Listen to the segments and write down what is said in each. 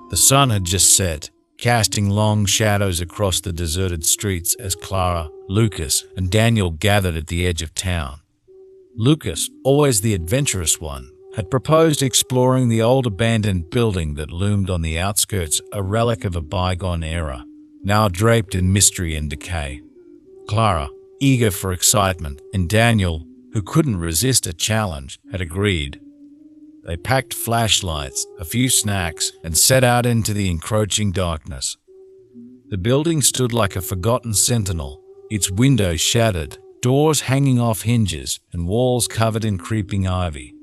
The sun had just set, casting long shadows across the deserted streets as Clara, Lucas, and Daniel gathered at the edge of town. Lucas, always the adventurous one, had proposed exploring the old abandoned building that loomed on the outskirts, a relic of a bygone era, now draped in mystery and decay. Clara, eager for excitement, and Daniel, who couldn't resist a challenge, had agreed. They packed flashlights, a few snacks, and set out into the encroaching darkness. The building stood like a forgotten sentinel, its windows shattered, doors hanging off hinges, and walls covered in creeping ivy.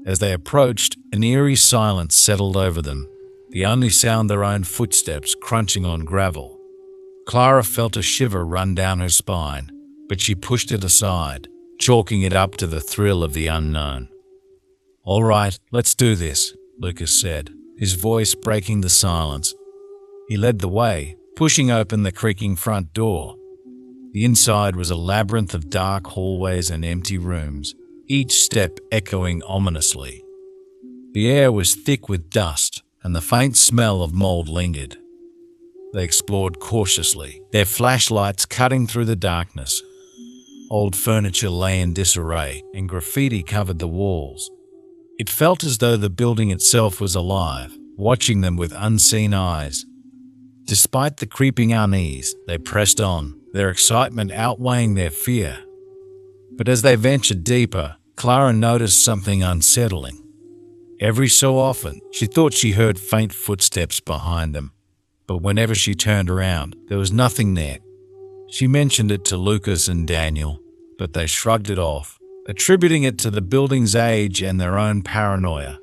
As they approached, an eerie silence settled over them, the only sound their own footsteps crunching on gravel. Clara felt a shiver run down her spine, but she pushed it aside, chalking it up to the thrill of the unknown. "All right, let's do this," Lucas said, his voice breaking the silence. He led the way, pushing open the creaking front door. The inside was a labyrinth of dark hallways and empty rooms, each step echoing ominously. The air was thick with dust, and the faint smell of mold lingered. They explored cautiously, their flashlights cutting through the darkness. Old furniture lay in disarray, and graffiti covered the walls. It felt as though the building itself was alive, watching them with unseen eyes. Despite the creeping unease, they pressed on, their excitement outweighing their fear. But as they ventured deeper, Clara noticed something unsettling. Every so often, she thought she heard faint footsteps behind them, but whenever she turned around, there was nothing there. She mentioned it to Lucas and Daniel, but they shrugged it off, attributing it to the building's age and their own paranoia.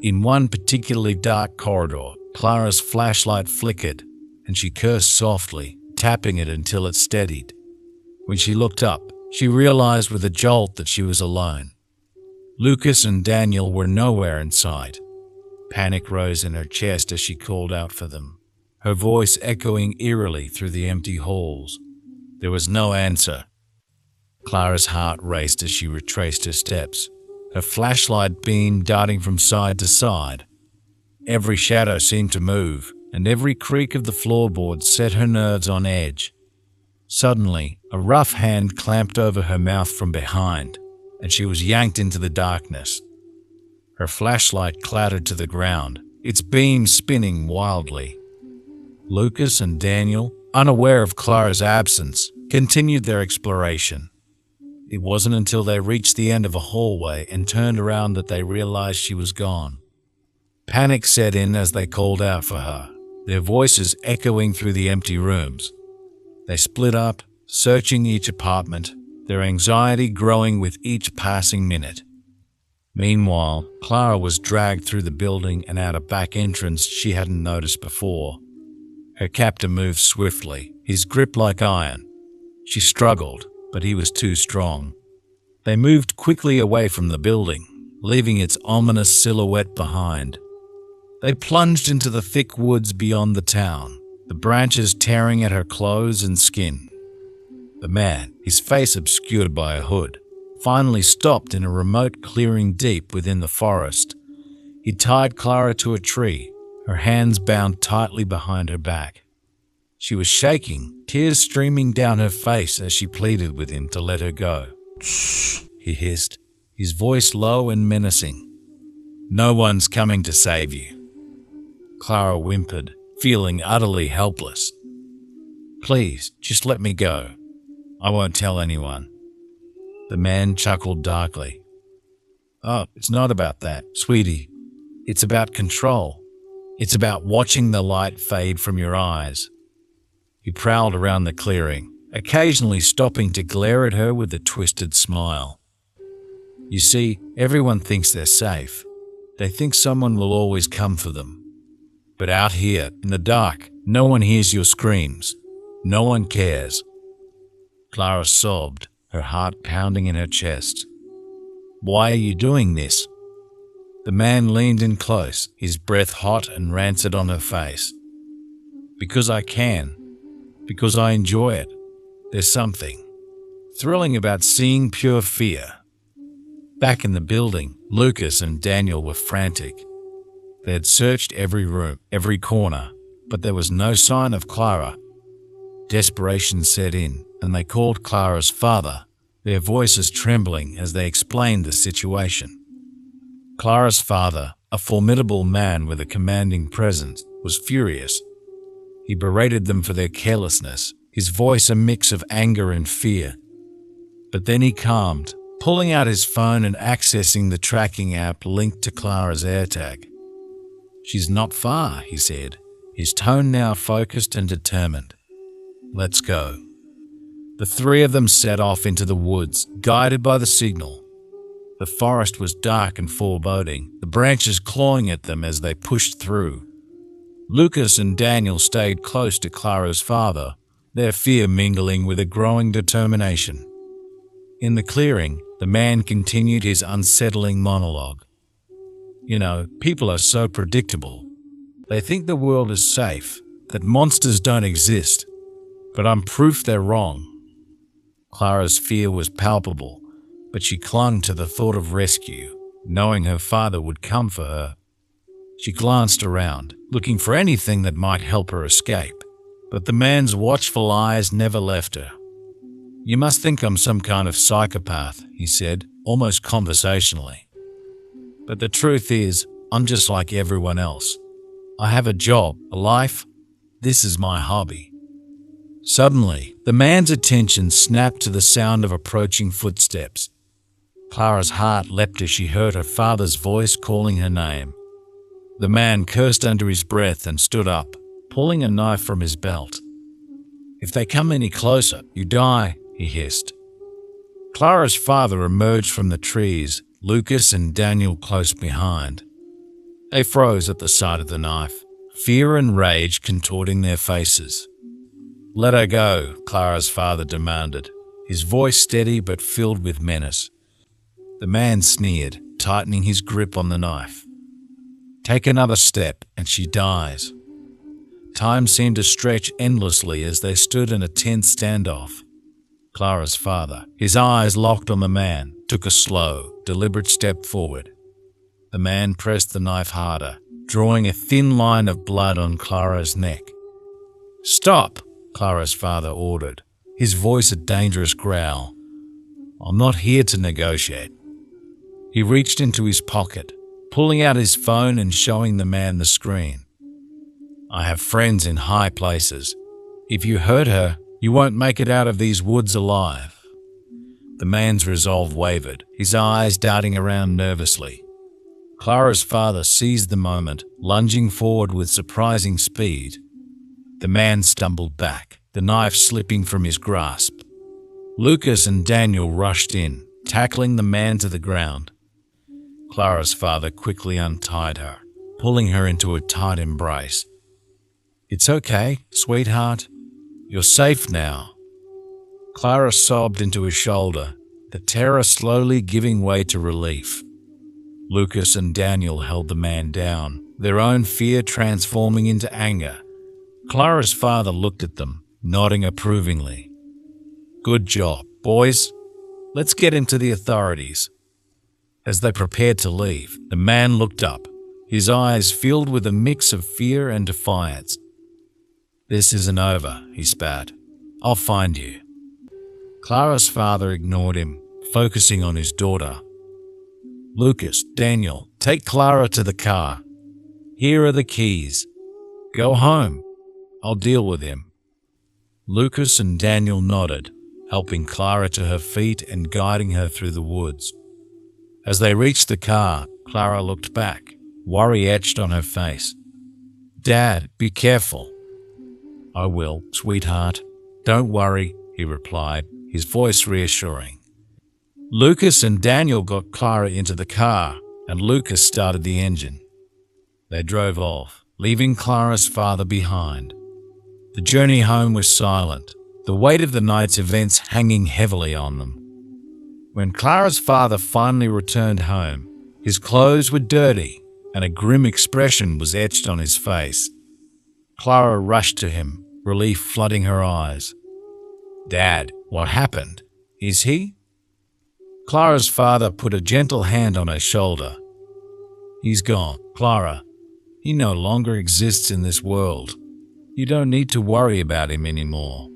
In one particularly dark corridor, Clara's flashlight flickered, and she cursed softly, tapping it until it steadied. When she looked up, she realized with a jolt that she was alone. Lucas and Daniel were nowhere in sight. Panic rose in her chest as she called out for them, her voice echoing eerily through the empty halls. There was no answer. Clara's heart raced as she retraced her steps, her flashlight beam darting from side to side. Every shadow seemed to move, and every creak of the floorboards set her nerves on edge. Suddenly, a rough hand clamped over her mouth from behind, and she was yanked into the darkness. Her flashlight clattered to the ground, its beam spinning wildly. Lucas and Daniel, unaware of Clara's absence, continued their exploration. It wasn't until they reached the end of a hallway and turned around that they realized she was gone. Panic set in as they called out for her, their voices echoing through the empty rooms. They split up, searching each apartment, their anxiety growing with each passing minute. Meanwhile, Clara was dragged through the building and out a back entrance she hadn't noticed before. Her captor moved swiftly, his grip like iron. She struggled, but he was too strong. They moved quickly away from the building, leaving its ominous silhouette behind. They plunged into the thick woods beyond the town, the branches tearing at her clothes and skin. The man, his face obscured by a hood, finally stopped in a remote clearing deep within the forest. He tied Clara to a tree, her hands bound tightly behind her back. She was shaking, tears streaming down her face as she pleaded with him to let her go. "Shh," he hissed, his voice low and menacing. "No one's coming to save you." Clara whimpered, feeling utterly helpless. "Please, just let me go. I won't tell anyone." The man chuckled darkly. "Oh, it's not about that, sweetie. It's about control. It's about watching the light fade from your eyes." He prowled around the clearing, occasionally stopping to glare at her with a twisted smile. "You see, everyone thinks they're safe. They think someone will always come for them. But out here, in the dark, no one hears your screams. No one cares." Clara sobbed, her heart pounding in her chest. "Why are you doing this?" The man leaned in close, his breath hot and rancid on her face. "Because I can. Because I enjoy it. There's something thrilling about seeing pure fear." Back in the building, Lucas and Daniel were frantic. They had searched every room, every corner, but there was no sign of Clara. Desperation set in, and they called Clara's father, their voices trembling as they explained the situation. Clara's father, a formidable man with a commanding presence, was furious. He berated them for their carelessness, his voice a mix of anger and fear. But then he calmed, pulling out his phone and accessing the tracking app linked to Clara's AirTag. "She's not far," he said, his tone now focused and determined. "Let's go." The three of them set off into the woods, guided by the signal. The forest was dark and foreboding, the branches clawing at them as they pushed through. Lucas and Daniel stayed close to Clara's father, their fear mingling with a growing determination. In the clearing, the man continued his unsettling monologue. "You know, people are so predictable. They think the world is safe, that monsters don't exist. But I'm proof they're wrong." Clara's fear was palpable, but she clung to the thought of rescue, knowing her father would come for her. She glanced around, looking for anything that might help her escape, but the man's watchful eyes never left her. "You must think I'm some kind of psychopath," he said, almost conversationally. "But the truth is, I'm just like everyone else. I have a job, a life. This is my hobby." Suddenly, the man's attention snapped to the sound of approaching footsteps. Clara's heart leapt as she heard her father's voice calling her name. The man cursed under his breath and stood up, pulling a knife from his belt. "If they come any closer, you die," he hissed. Clara's father emerged from the trees, Lucas and Daniel close behind. They froze at the sight of the knife, fear and rage contorting their faces. "Let her go," Clara's father demanded, his voice steady but filled with menace. The man sneered, tightening his grip on the knife. "Take another step and she dies." Time seemed to stretch endlessly as they stood in a tense standoff. Clara's father, his eyes locked on the man, took a slow, deliberate step forward. The man pressed the knife harder, drawing a thin line of blood on Clara's neck. "Stop," Clara's father ordered, his voice a dangerous growl. "I'm not here to negotiate." He reached into his pocket, pulling out his phone and showing the man the screen. "I have friends in high places. If you hurt her, you won't make it out of these woods alive." The man's resolve wavered, his eyes darting around nervously. Clara's father seized the moment, lunging forward with surprising speed. The man stumbled back, the knife slipping from his grasp. Lucas and Daniel rushed in, tackling the man to the ground. Clara's father quickly untied her, pulling her into a tight embrace. "It's okay, sweetheart. You're safe now." Clara sobbed into his shoulder, the terror slowly giving way to relief. Lucas and Daniel held the man down, their own fear transforming into anger. Clara's father looked at them, nodding approvingly. "Good job, boys. Let's get him to the authorities." As they prepared to leave, the man looked up, his eyes filled with a mix of fear and defiance. "This isn't over," he spat. "I'll find you." Clara's father ignored him, focusing on his daughter. "Lucas, Daniel, take Clara to the car. Here are the keys. Go home. I'll deal with him." Lucas and Daniel nodded, helping Clara to her feet and guiding her through the woods. As they reached the car, Clara looked back, worry etched on her face. "Dad, be careful." "I will, sweetheart. Don't worry," he replied, his voice reassuring. Lucas and Daniel got Clara into the car, and Lucas started the engine. They drove off, leaving Clara's father behind. The journey home was silent, the weight of the night's events hanging heavily on them. When Clara's father finally returned home, his clothes were dirty, and a grim expression was etched on his face. Clara rushed to him, relief flooding her eyes. "Dad, what happened? Is he?" Clara's father put a gentle hand on her shoulder. "He's gone, Clara. He no longer exists in this world. You don't need to worry about him anymore."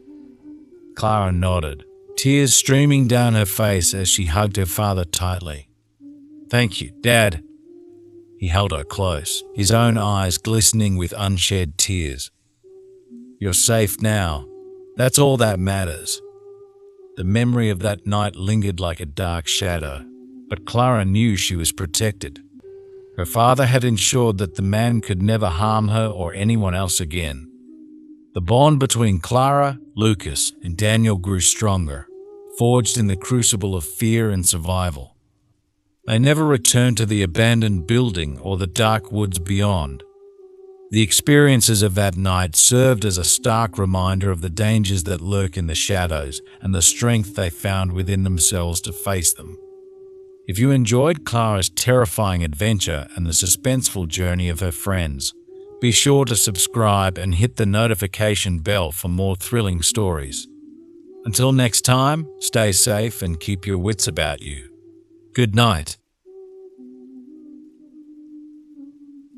Clara nodded, tears streaming down her face as she hugged her father tightly. "Thank you, Dad." He held her close, his own eyes glistening with unshed tears. "You're safe now. That's all that matters." The memory of that night lingered like a dark shadow, but Clara knew she was protected. Her father had ensured that the man could never harm her or anyone else again. The bond between Clara, Lucas, and Daniel grew stronger, forged in the crucible of fear and survival. They never returned to the abandoned building or the dark woods beyond. The experiences of that night served as a stark reminder of the dangers that lurk in the shadows and the strength they found within themselves to face them. If you enjoyed Clara's terrifying adventure and the suspenseful journey of her friends, be sure to subscribe and hit the notification bell for more thrilling stories. Until next time, stay safe and keep your wits about you. Good night.